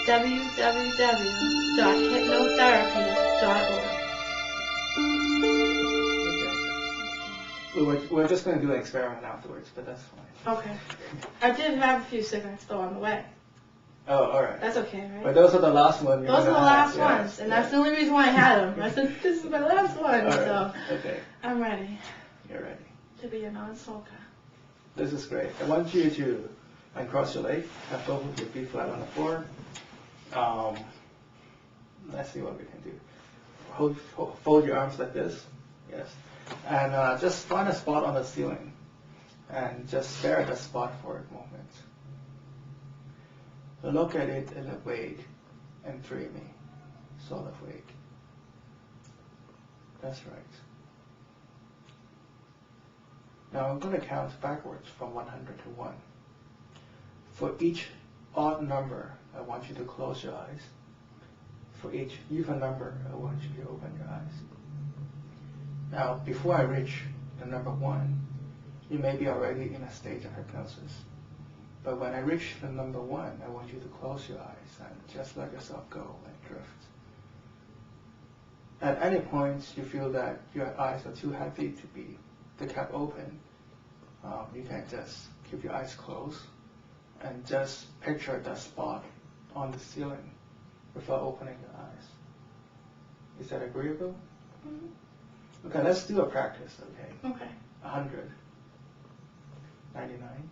www.hypnotherapy.org. We're just going to do an experiment afterwards, but that's fine. Okay. I did have a few cigarettes though on the way. Oh, all right. That's okay, right? But those are the last ones. Those are the last ones, and that's the only reason why I had them. I said, this is my last one, All right. so Okay. I'm ready You're ready. to be a non-smoker. This is great. I want you to uncross your leg, have both of your feet flat on the floor. Let's see what we can do. Fold your arms like this. Yes. And just find a spot on the ceiling and just stare at the spot for a moment. Look at it in awake and dreamy, sort of wake. That's right. Now I'm going to count backwards from 100 to 1. For each odd number, I want you to close your eyes. For each even number, I want you to open your eyes. Now, before I reach the number 1, you may be already in a state of hypnosis. But when I reach the number 1, I want you to close your eyes and just let yourself go and drift. At any point you feel that your eyes are too heavy to be kept open, you can just keep your eyes closed and just picture that spot on the ceiling without opening your eyes. Is that agreeable? Mm-hmm. Okay, let's do a practice, okay? Okay. 100, 99,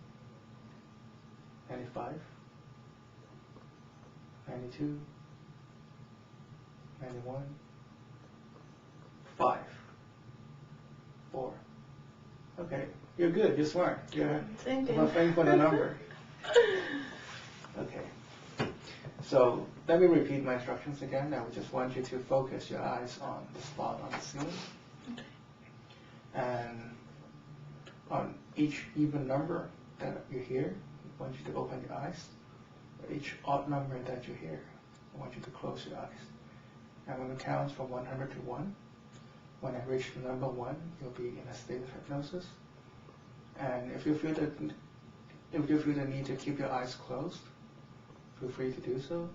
95, 92, 91, 5, 4. Okay, you're good, you're smart. You're not thinking for the number. Okay. So let me repeat my instructions again. I would just want you to focus your eyes on the spot on the ceiling. Okay. And on each even number that you hear, I want you to open your eyes. For each odd number that you hear, I want you to close your eyes. I'm going to count from 100 to 1. When I reach the number 1, you'll be in a state of hypnosis. And if you feel the need to keep your eyes closed, feel free to do so.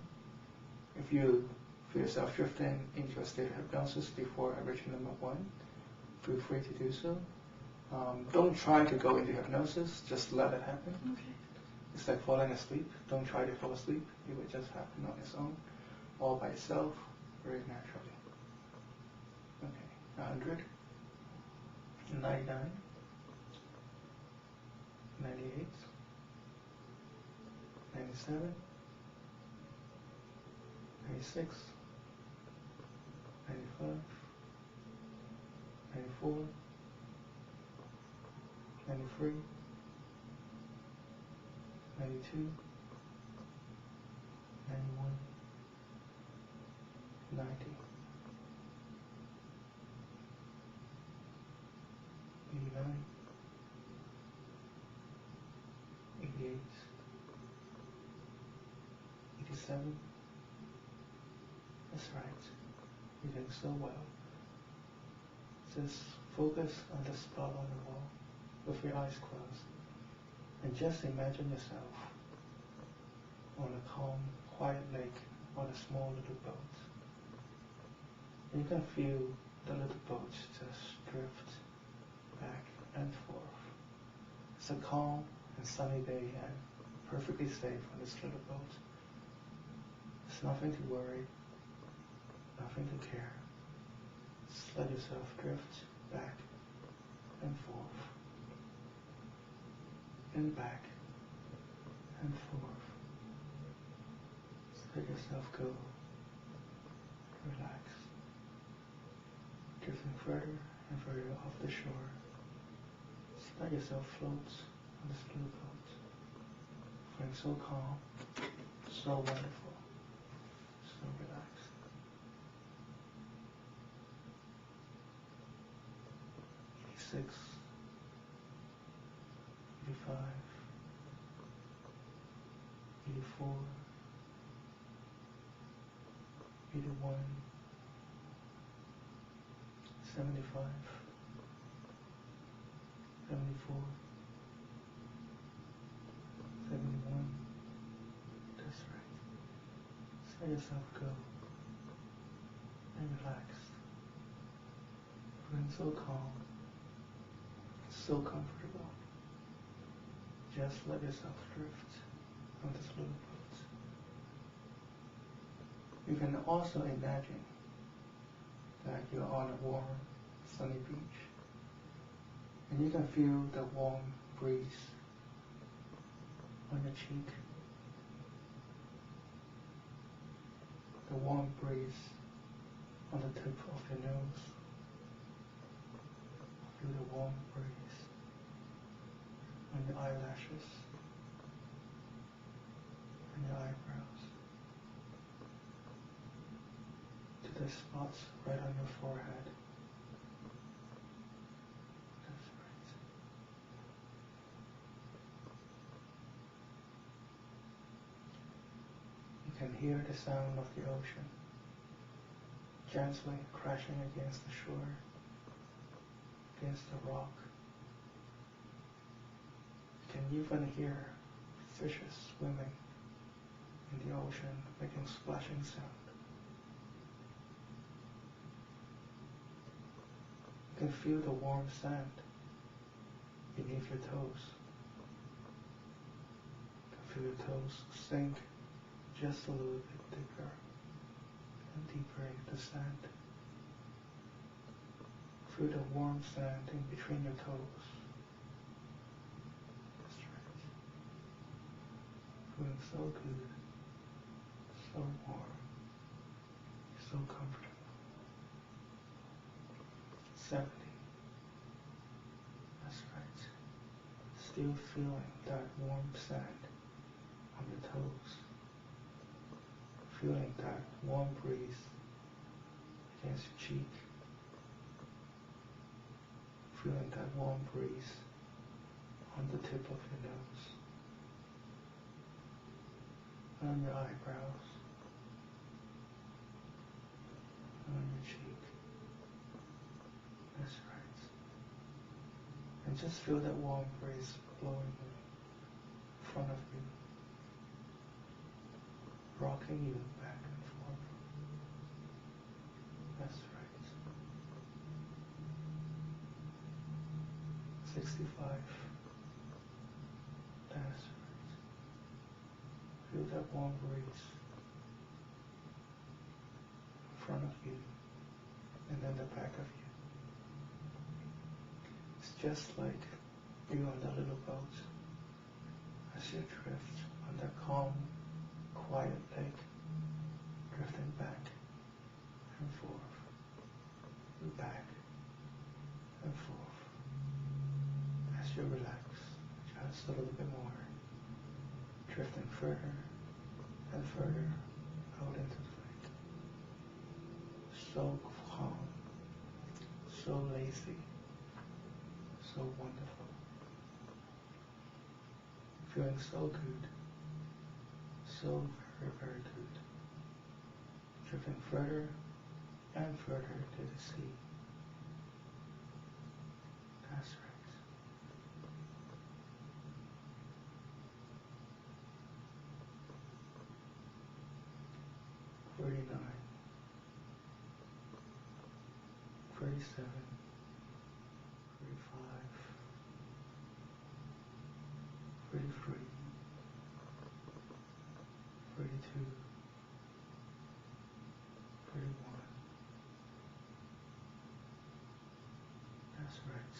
If you feel yourself drifting into a state of hypnosis before I reach number 1, feel free to do so. Don't try to go into hypnosis, just let it happen. Okay. It's like falling asleep. Don't try to fall asleep. It will just happen on its own, all by itself, very naturally. Okay, 100, 99, 98, 97, 96, 95, 94, 93, 92, 91, 90, 89, 88, 87. That's right. You're doing so well. Just focus on the spot on the wall with your eyes closed. And just imagine yourself on a calm, quiet lake on a small little boat. And you can feel the little boat just drift back and forth. It's a calm and sunny day and perfectly safe on this little boat. There's nothing to worry, nothing to care. Just let yourself drift back and forth, and back and forth. Just let yourself go, relax, drifting further and further off the shore. Just let yourself float on this little boat, feeling so calm, so wonderful, so relaxed. 86, 85, 84, 81, 75, 74, 71. That's right. Just let yourself go and relaxed. Feeling so calm, so comfortable. Just let yourself drift on this little boat. You can also imagine that you're on a warm, sunny beach, and you can feel the warm breeze on your cheek, the warm breeze on the tip of your nose. Feel the warm breeze on your eyelashes and your eyebrows, to the spots right on your forehead. That's right. You can hear the sound of the ocean gently crashing against the shore, against the rock. You can even hear fishes swimming in the ocean, making splashing sound. You can feel the warm sand beneath your toes. You can feel your toes sink just a little bit deeper and deeper into the sand. Feel the warm sand in between your toes. That's right. Feeling so good, so warm, so comfortable. 70. That's right. Still feeling that warm sand on your toes. Feeling that warm breeze against your cheek. Feeling that warm breeze on the tip of your nose, on your eyebrows, on your cheek. That's right. And just feel that warm breeze blowing in front of you, rocking you back and forth. That's right. 65. That's right. Feel that warm breeze in front of you and then the back of you. It's just like you on the little boat as you drift on the calm, quiet lake, drifting back and forth, back and forth. As you relax just a little bit more, drifting further and further out into the lake. So calm, so lazy, so wonderful. Feeling so good, so very, very good. Drifting further and further to the sea. That's right. 39, 37, 35, 33, 32, 31. That's right.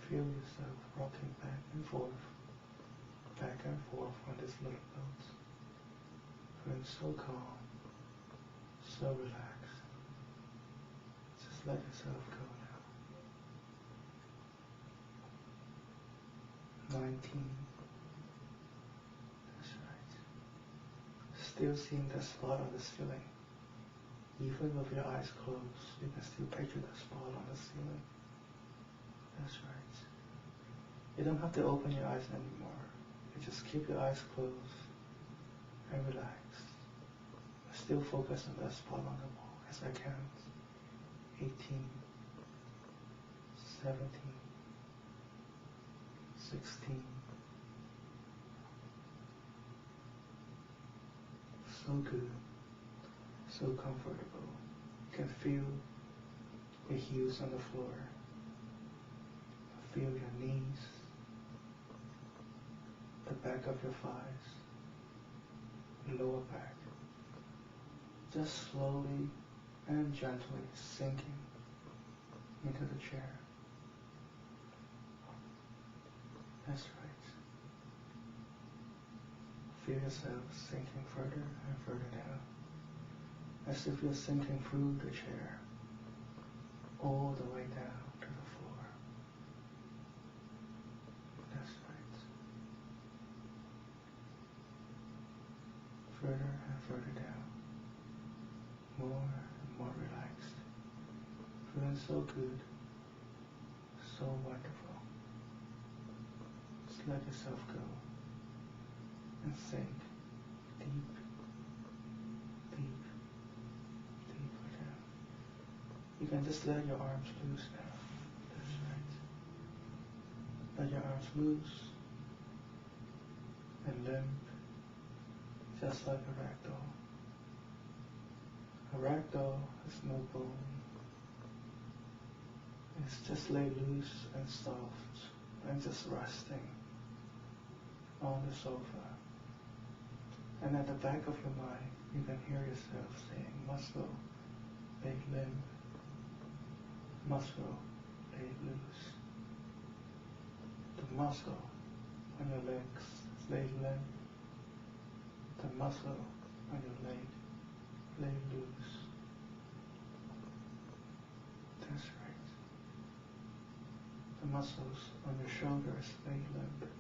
Feel yourself rocking back and forth on this little boat. Feeling so calm, so relaxed. Just let yourself go now. 19. That's right. Still seeing the spot on the ceiling. Even with your eyes closed, you can still picture the spot on the ceiling. That's right. You don't have to open your eyes anymore. You just keep your eyes closed and relax. Still focus on that spot on the wall as I count. 18, 17, 16, so good, so comfortable. You can feel your heels on the floor. Feel your knees, the back of your thighs, your lower back. Just slowly and gently sinking into the chair. That's right. Feel yourself sinking further and further down, as if you're sinking through the chair, all the way down to the floor. That's right. Further and further down, more and more relaxed, feeling so good, so wonderful. Just let yourself go and sink deep, deep, deeper down. You can just let your arms loose now. That's right. Let your arms loose and limp, just like a rag doll. A rag doll has no bone. It's just laid loose and soft and just resting on the sofa. And at the back of your mind, you can hear yourself saying, muscle, laid limp, muscle, laid loose. The muscle on your legs is laid limp. The muscle on your leg, laid loose. That's right. The muscles on your shoulders, laid limp.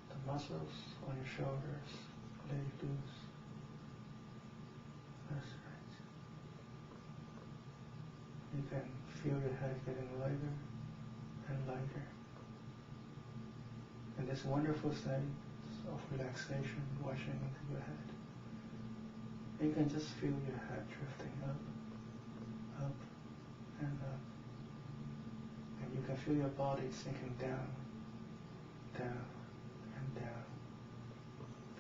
The muscles on your shoulders, laid loose. That's right. You can feel your head getting lighter and lighter. And this wonderful state of relaxation washing into your head. You can just feel your head drifting up, up, and up. And you can feel your body sinking down, down, and down.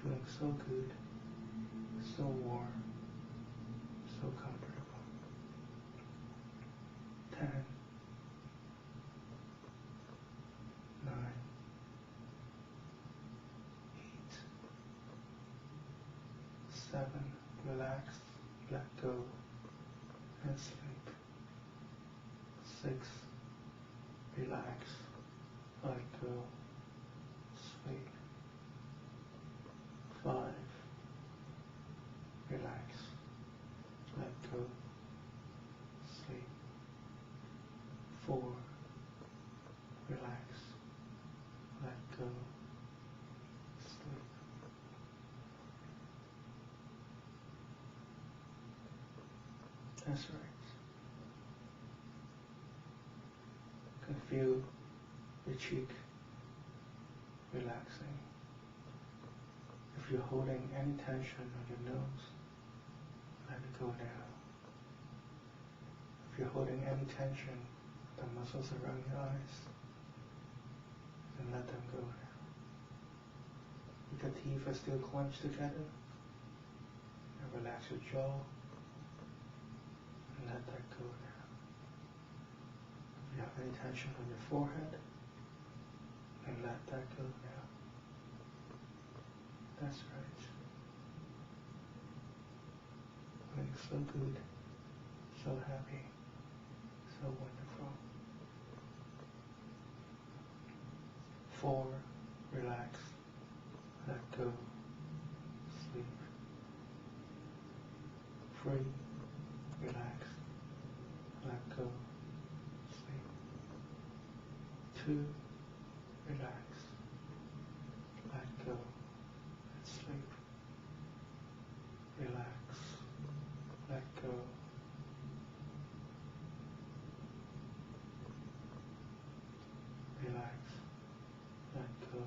Feeling so good, so warm, so comfortable. 10, 9, 8, 7, relax, let go, and sleep. 6, relax, let go, sleep. 5, relax, let go, sleep. 4, relax, let go, sleep. That's right. You can feel your cheek relaxing. If you're holding any tension on your nose, let it go now. If you're holding any tension, the muscles around your eyes, then let them go now. If your teeth are still clenched together, and relax your jaw, and let that go now. If you have any tension on your forehead, then let that go now. That's right. Feeling so good, so happy, so wonderful. 4, relax, let go, sleep. 3, relax, let go, sleep. 2, relax, let go, and sleep. Relax, let go. Relax, let go.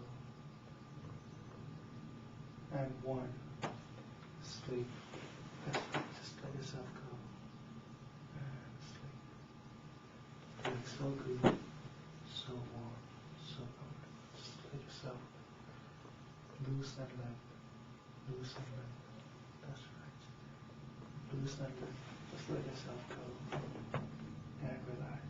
And 1, sleep. That's right, just let yourself go. And sleep. Feeling so good, so warm, so comfortable. Just let yourself loose and limp, loose and limp. loosen them. Just let yourself go and relax.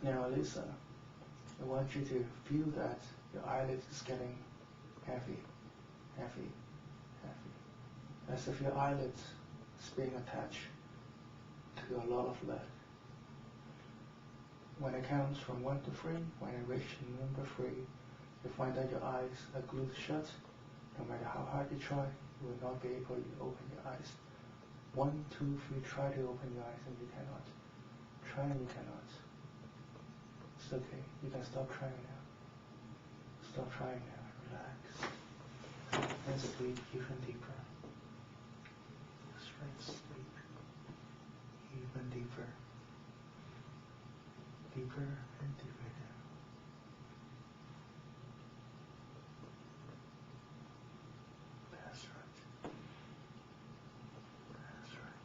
Now, Alyssa, I want you to feel that your eyelids is getting heavy, heavy, heavy. As if your eyelids is being attached to a lot of lead. When I count from 1 to 3, when I reach number 3, you find that your eyes are glued shut. No matter how hard you try, you will not be able to open your eyes. 1, 2, 3, try to open your eyes and you cannot. Try and you cannot. It's okay. You can stop trying now. Stop trying now. Relax. And sleep even deeper. That's right. Sleep even deeper. Deeper and deeper down. That's right. That's right.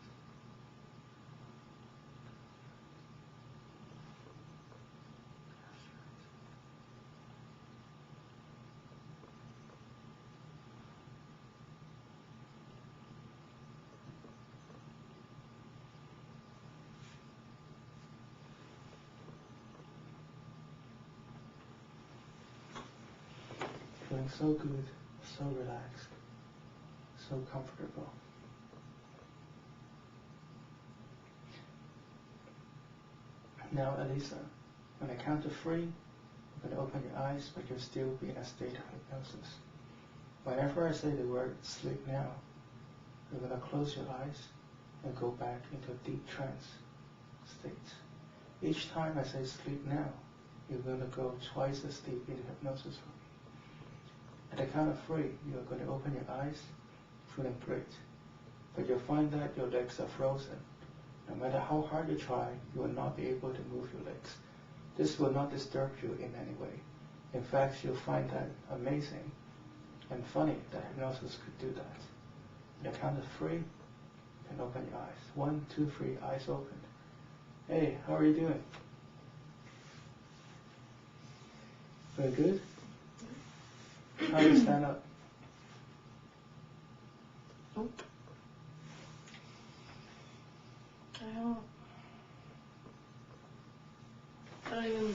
Feeling so good, so relaxed, so comfortable. Now, Alyssa, when I count to 3, you're going to open your eyes, but you'll still be in a state of hypnosis. Whenever I say the word sleep now, you're going to close your eyes and go back into a deep trance state. Each time I say sleep now, you're going to go twice as deep into hypnosis for me. At the count of 3, you're going to open your eyes, feeling great. But you'll find that your legs are frozen. No matter how hard you try, you will not be able to move your legs. This will not disturb you in any way. In fact, you'll find that amazing and funny that hypnosis could do that. At the count of 3, you can open your eyes. 1, 2, 3, eyes open. Hey, how are you doing? Very good. Try to stand up. Oh. I don't even...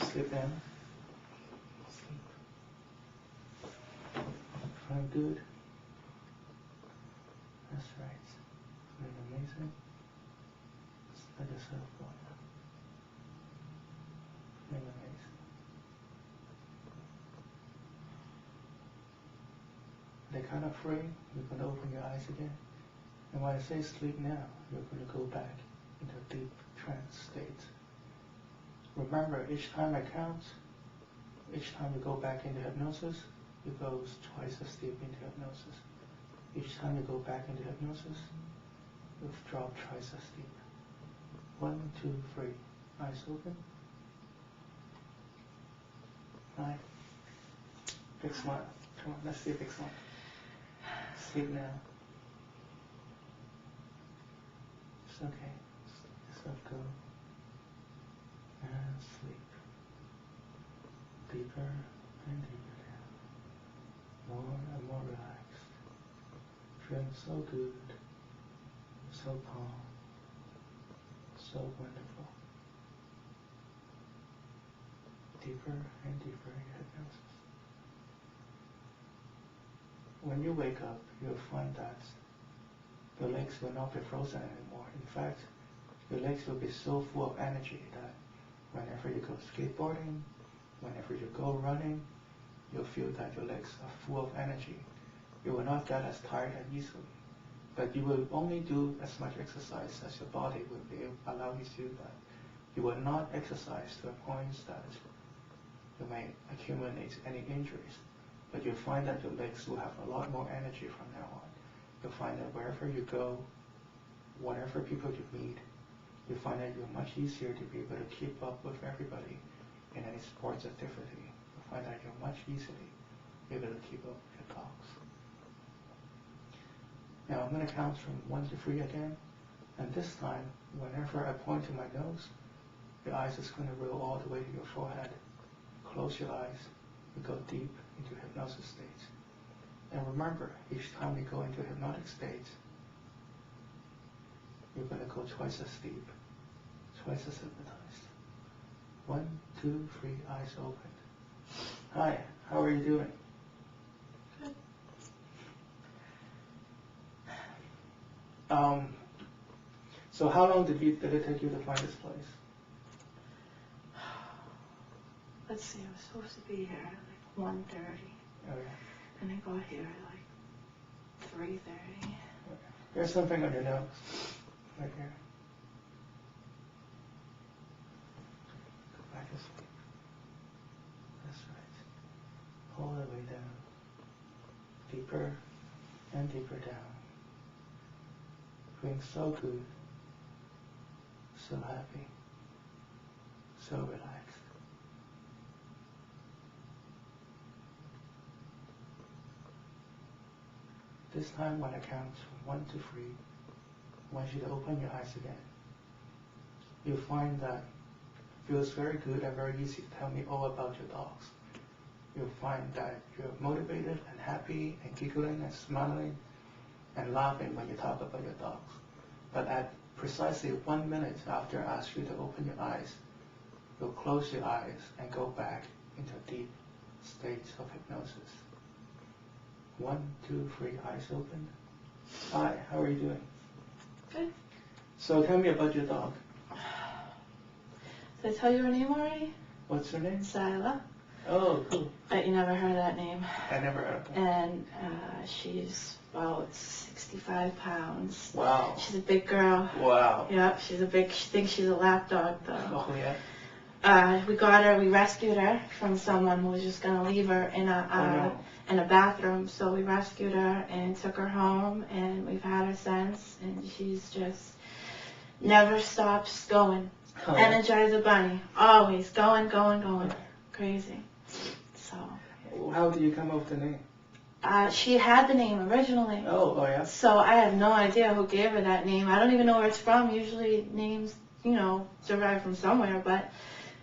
Sleep down. Sleep. Feeling good. That's right. Feeling amazing. Just let yourself go now. Feeling amazing. At the count of 3, you're going to open your eyes again. And when I say sleep now, you're going to go back into a deep trance state. Remember, each time I count, each time you go back into hypnosis, it goes twice as deep into hypnosis. Each time you go back into hypnosis, you'll drop twice as deep. 1, 2, 3. Eyes open. 9. Big smile. Come on, let's see a big smile. Sleep now. It's okay. Just let yourself go. And sleep. Deeper and deeper down. More and more relaxed. Feeling so good. So calm. So wonderful. Deeper and deeper in hypnosis. When you wake up, you'll find that your legs will not be frozen anymore. In fact, your legs will be so full of energy that whenever you go skateboarding, whenever you go running, you'll feel that your legs are full of energy. You will not get as tired as easily, but you will only do as much exercise as your body will be able to allow you to do that. You will not exercise to a point that you may accumulate any injuries. But you'll find that your legs will have a lot more energy from now on. You'll find that wherever you go, whatever people you meet, you find that you're much easier to be able to keep up with everybody in any sports activity. You find that you're much easily able to keep up with your thoughts. Now I'm going to count from 1 to 3 again, and this time, whenever I point to my nose, your eyes is going to roll all the way to your forehead. Close your eyes and go deep into hypnosis state. And remember, each time you go into hypnotic state, you're going to go twice as deep, twice as hypnotized. 1, 2, 3, eyes open. Hi, how are you doing? Good. So how long did it take you to find this place? Let's see, I was supposed to be here at like 1:30. Oh yeah. And I got here at like 3:30. Okay. There's something on your nose, right here. Go back to sleep. That's right. All the way down. Deeper and deeper down. Feeling so good. So happy. So relaxed. This time when I count from 1 to 3, I want you to open your eyes again. You'll find that it feels very good and very easy to tell me all about your dogs. You'll find that you're motivated and happy and giggling and smiling and laughing when you talk about your dogs. But at precisely 1 minute after I ask you to open your eyes, you'll close your eyes and go back into a deep state of hypnosis. 1, 2, 3, eyes open. Hi, how are you doing? Good. So tell me about your dog. Did I tell you her name already? What's her name? Sila. Oh, cool. But you never heard that name. I never heard of her. And she's about 65 pounds. Wow. She's a big girl. Wow. Yep, she's a big, she thinks she's a lap dog though. Oh, yeah. We rescued her from someone who was just going to leave her in a bathroom. So we rescued her and took her home, and we've had her since, and she's just never stops going. Oh, yeah. Energizer bunny, always going. Crazy. So. How did you come up with the name? She had the name originally. Oh, yeah. So I have no idea who gave her that name. I don't even know where it's from. Usually names, derive from somewhere, but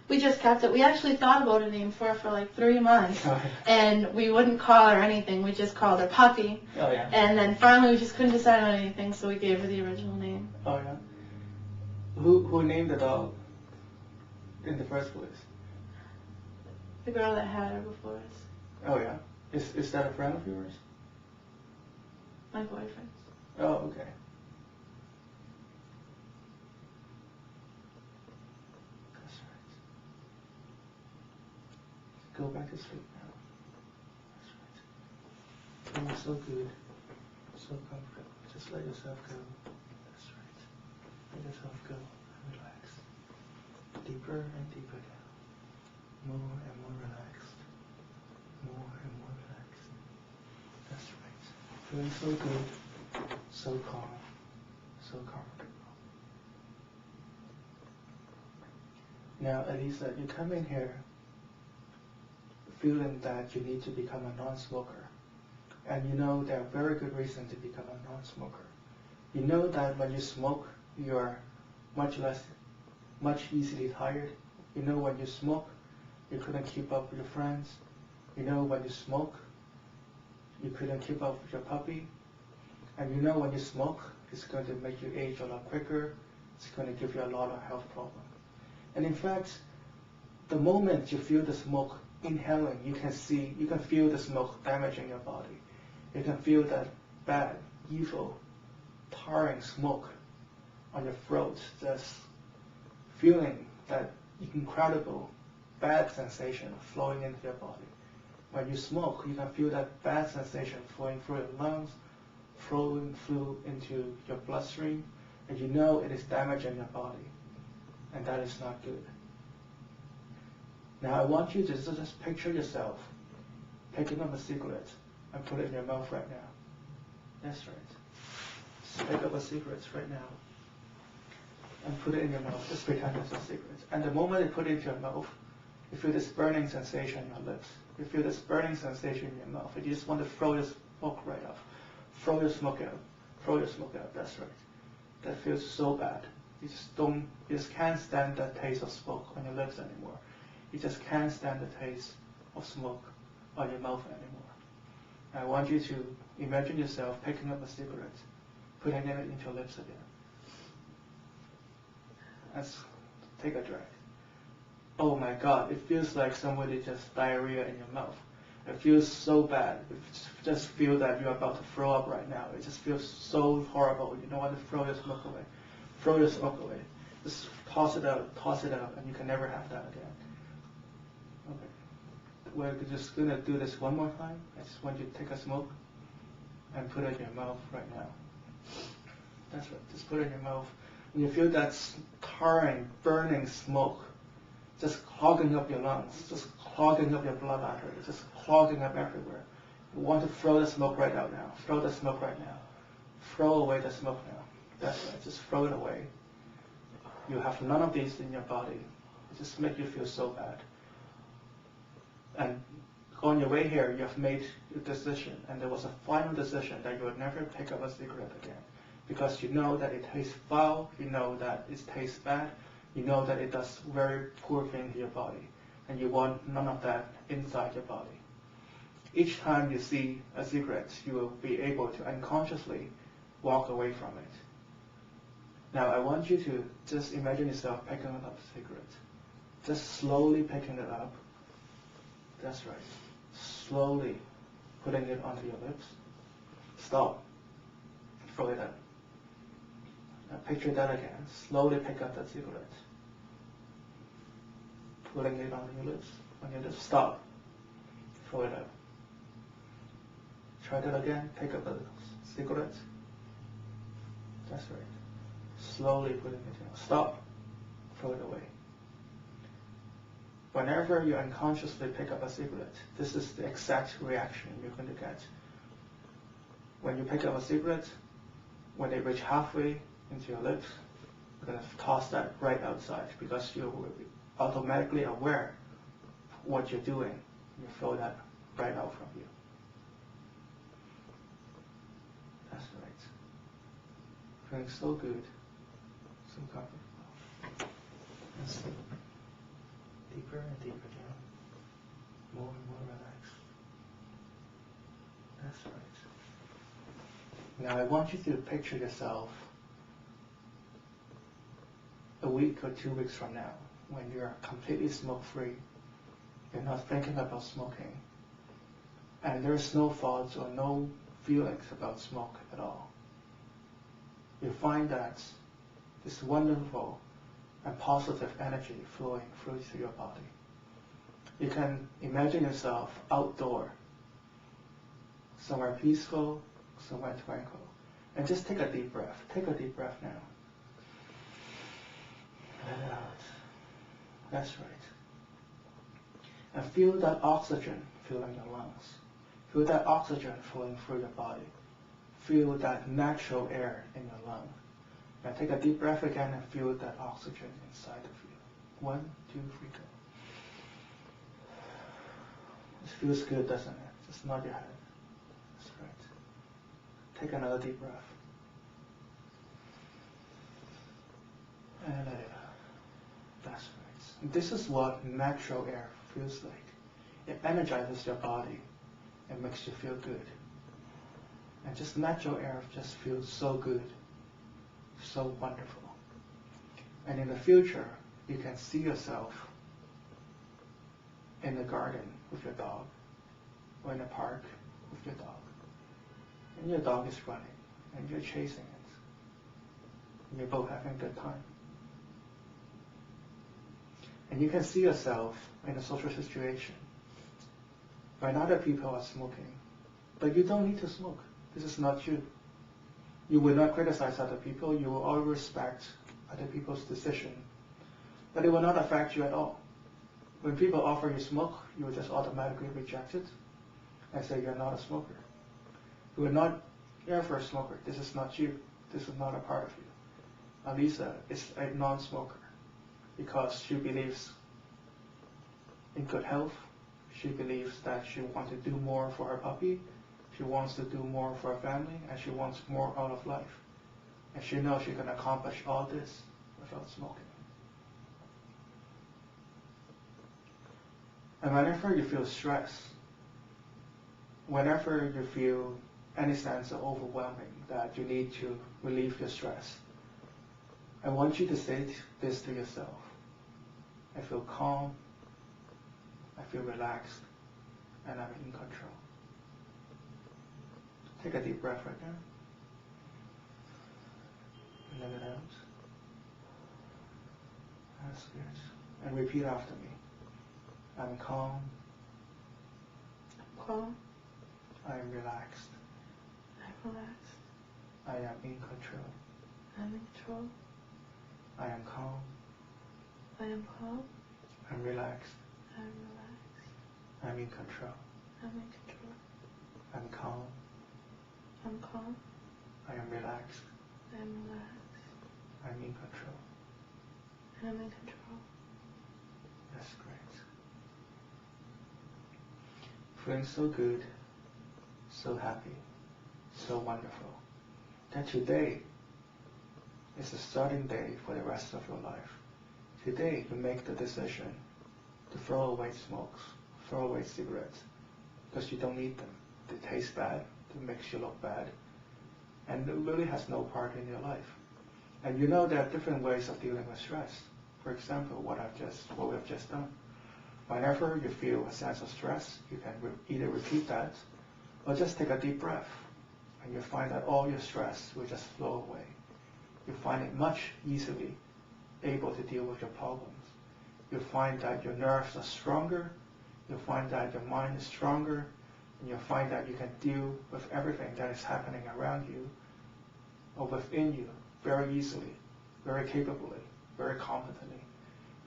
we just kept it. We actually thought about a name for her for like 3 months, and we wouldn't call her anything. We just called her Puppy. Oh, yeah. And then finally we just couldn't decide on anything, so we gave her the original name. Oh, yeah. Who named the dog in the first place? The girl that had her before us. Oh, yeah. Is that a friend of yours? My boyfriend. Oh, okay. That's right. Go back to sleep now. That's right. Feeling so good, so comfortable. Just let yourself go. That's right. Let yourself go and relax. Deeper and deeper down. More and more relaxed. More and more relaxed. That's right. Feeling so good, so calm, so comfortable. Now, Alyssa, you come in here feeling that you need to become a non-smoker. And you know there are very good reasons to become a non-smoker. You know that when you smoke, you're much easily tired. You know when you smoke, you couldn't keep up with your friends. You know when you smoke, you couldn't keep up with your puppy. And you know when you smoke, it's going to make you age a lot quicker. It's going to give you a lot of health problems. And in fact, the moment you feel the smoke inhaling, you can feel the smoke damaging your body. You can feel that bad, evil, tarring smoke on your throat, just feeling that incredible bad sensation flowing into your body. When you smoke, you can feel that bad sensation flowing through your lungs, flowing through into your bloodstream, and you know it is damaging your body, and that is not good. Now I want you to just picture yourself picking up a cigarette and put it in your mouth right now. That's right. Just pick up a cigarette right now. and put it in your mouth. Just pretend it's a cigarette. And the moment you put it into your mouth, you feel this burning sensation in your lips. You feel this burning sensation in your mouth. And you just want to throw your smoke right off. Throw your smoke out. Throw your smoke out. That's right. That feels so bad. You just can't stand the taste of smoke on your lips anymore. You just can't stand the taste of smoke on your mouth anymore. I want you to imagine yourself picking up a cigarette, putting it into your lips again. Let's take a drag. Oh my God, it feels like somebody just diarrhea in your mouth. It feels so bad. You just feel that you're about to throw up right now. It just feels so horrible. You don't want to throw your smoke away. Throw your smoke away. Just toss it out, and you can never have that again. Okay. We're just going to do this one more time. I just want you to take a smoke and put it in your mouth right now. That's right. Just put it in your mouth. And you feel that tarring, burning smoke just clogging up your lungs, just clogging up your blood arteries, just clogging up everywhere. You want to throw the smoke right out now. Throw the smoke right now. Throw away the smoke now. That's right. Just throw it away. You have none of these in your body. It just makes you feel so bad. And on your way here, you have made a decision, and there was a final decision that you would never pick up a cigarette again, because you know that it tastes foul, you know that it tastes bad, you know that it does very poor thing to your body, and you want none of that inside your body. Each time you see a cigarette, you will be able to unconsciously walk away from it. Now I want you to just imagine yourself picking up a cigarette. Just slowly picking it up. That's right. Slowly putting it onto your lips. Stop. Throw it out. Now picture that again. Slowly pick up that cigarette. Putting it on your lips. On your lips. Stop. Throw it out. Try that again. Pick up a cigarette. That's right. Slowly putting it in. Stop. Throw it away. Whenever you unconsciously pick up a cigarette, this is the exact reaction you're going to get. When you pick up a cigarette, when they reach halfway into your lips, you're going to toss that right outside, because you will be automatically aware of what you're doing. You throw that right out from you. That's right. Feeling so good, so comfortable. That's it. Deeper and deeper down. More and more relaxed. That's right. Now I want you to picture yourself a week or 2 weeks from now, when you're completely smoke-free, you're not thinking about smoking, and there's no thoughts or no feelings about smoke at all. You find that this wonderful and positive energy flowing through to your body. You can imagine yourself outdoor, somewhere peaceful, somewhere tranquil. And just take a deep breath. Take a deep breath now. Let it out. That's right. And feel that oxygen filling your lungs. Feel that oxygen flowing through your body. Feel that natural air in your lung. Now take a deep breath again and feel that oxygen inside of you. 1, 2, 3, go. It feels good, doesn't it? Just nod your head. That's right. Take another deep breath. And let it out. That's right. And this is what natural air feels like. It energizes your body and makes you feel good. And just natural air just feels so good. So wonderful. And in the future, you can see yourself in the garden with your dog, or in a park with your dog. And your dog is running, and you're chasing it. And you're both having a good time. And you can see yourself in a social situation when other people are smoking. But you don't need to smoke. This is not you. You will not criticize other people. You will always respect other people's decision. But it will not affect you at all. When people offer you smoke, you will just automatically reject it and say you're not a smoker. You will not ever a smoker. This is not you. This is not a part of you. Alyssa is a non-smoker because she believes in good health. She believes that she wants to do more for her puppy, she wants to do more for her family, and she wants more out of life. And she knows she can accomplish all this without smoking. And whenever you feel stress, whenever you feel any sense of overwhelming that you need to relieve your stress, I want you to say this to yourself. I feel calm, I feel relaxed, and I'm in control. Take a deep breath right now. And let it out. That's good. And repeat after me. I'm calm. I'm calm. I am relaxed. I'm relaxed. I am in control. I'm in control. I am calm. I am calm. I'm relaxed. I'm relaxed. I'm in control. I'm in control. I'm calm. I'm calm. I am relaxed. I'm relaxed. I'm in control. I'm in control. That's great. Feeling so good, so happy, so wonderful, that today is the starting day for the rest of your life. Today you make the decision to throw away smokes, throw away cigarettes, because you don't need them. They taste bad, it makes you look bad, and it really has no part in your life. And you know there are different ways of dealing with stress. For example, what we have just done. Whenever you feel a sense of stress, you can either repeat that or just take a deep breath, and you find that all your stress will just flow away. You find it much easily able to deal with your problems. You find that your nerves are stronger, you find that your mind is stronger, and you find that you can deal with everything that is happening around you or within you very easily, very capably, very competently,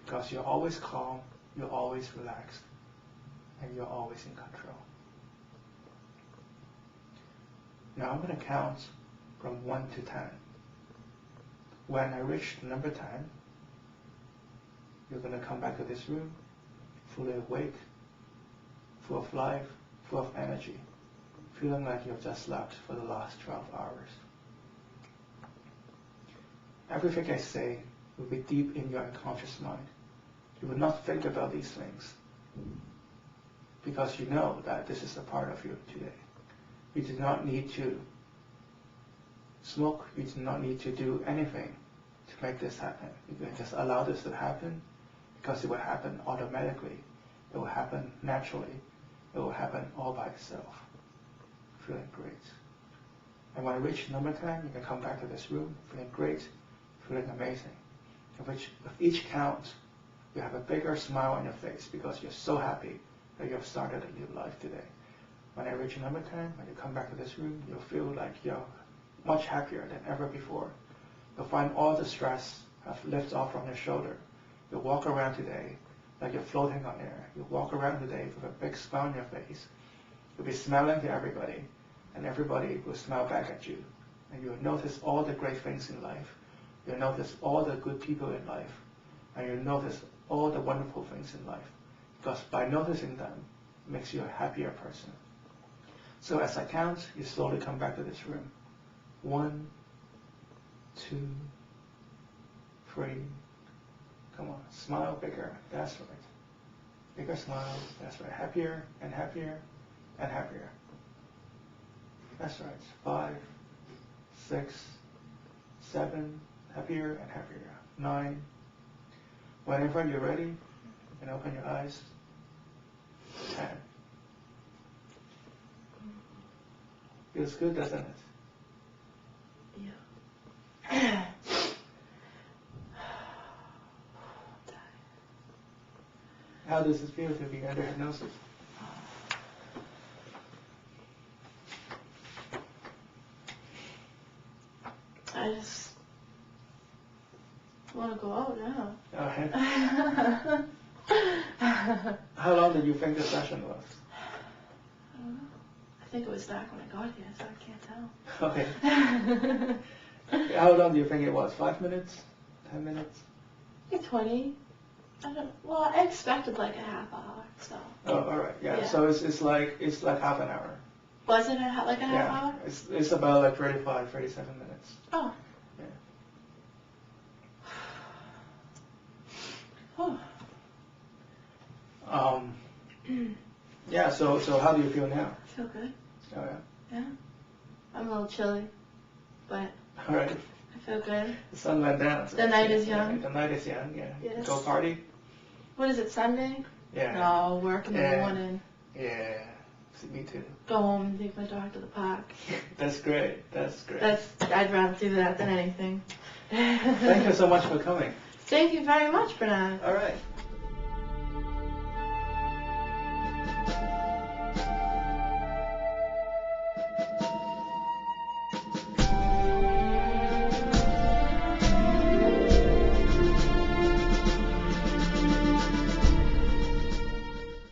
because you're always calm, you're always relaxed, and you're always in control. Now I'm going to count from 1 to 10. When I reach number 10, you're going to come back to this room fully awake, full of life, full of energy, feeling like you've just slept for the last 12 hours. Everything I say will be deep in your unconscious mind. You will not think about these things because you know that this is a part of you today. You do not need to smoke. You do not need to do anything to make this happen. You can just allow this to happen because it will happen automatically. It will happen naturally. It will happen all by itself. Feeling great. And when I reach number 10, you can come back to this room feeling great, feeling amazing. With each count, you have a bigger smile on your face because you're so happy that you have started a new life today. When I reach number 10, when you come back to this room, you'll feel like you're much happier than ever before. You'll find all the stress have lifted off from your shoulder. You'll walk around today like you're floating on air. You'll walk around today with a big smile on your face. You'll be smiling to everybody, and everybody will smile back at you. And you'll notice all the great things in life. You'll notice all the good people in life. And you'll notice all the wonderful things in life. Because by noticing them, it makes you a happier person. So as I count, you slowly come back to this room. 1, 2, 3. Come on, smile bigger. That's right. Bigger smile. That's right. Happier and happier and happier. That's right. 5, 6, 7. Happier and happier. 9. Whenever you're ready, you can open your eyes. 10. Feels good, doesn't it? Yeah. How does it feel to be under hypnosis? I just want to go out now. Okay. How long did you think the session was? I don't know. I think it was back when I got here, so I can't tell. Okay. How long do you think it was? 5 minutes? 10 minutes? Like 20. Well, I expected like a half hour, so. Oh, all right. Yeah. Yeah. So it's like half an hour. Was it like a half hour? It's about like 35, 37 minutes. Oh. Yeah. Yeah. So how do you feel now? I feel good. Oh yeah. Yeah. I'm a little chilly, but All right. I feel good. The sun went down. So The night is young. The night is young. Yeah. Yes. Go party. What is it, Sunday? Yeah. No, work in the morning. Yeah. Me too. Go home and take my dog to the park. That's great. That's great. I'd rather do that than anything. Thank you so much for coming. Thank you very much, Bernard. All right.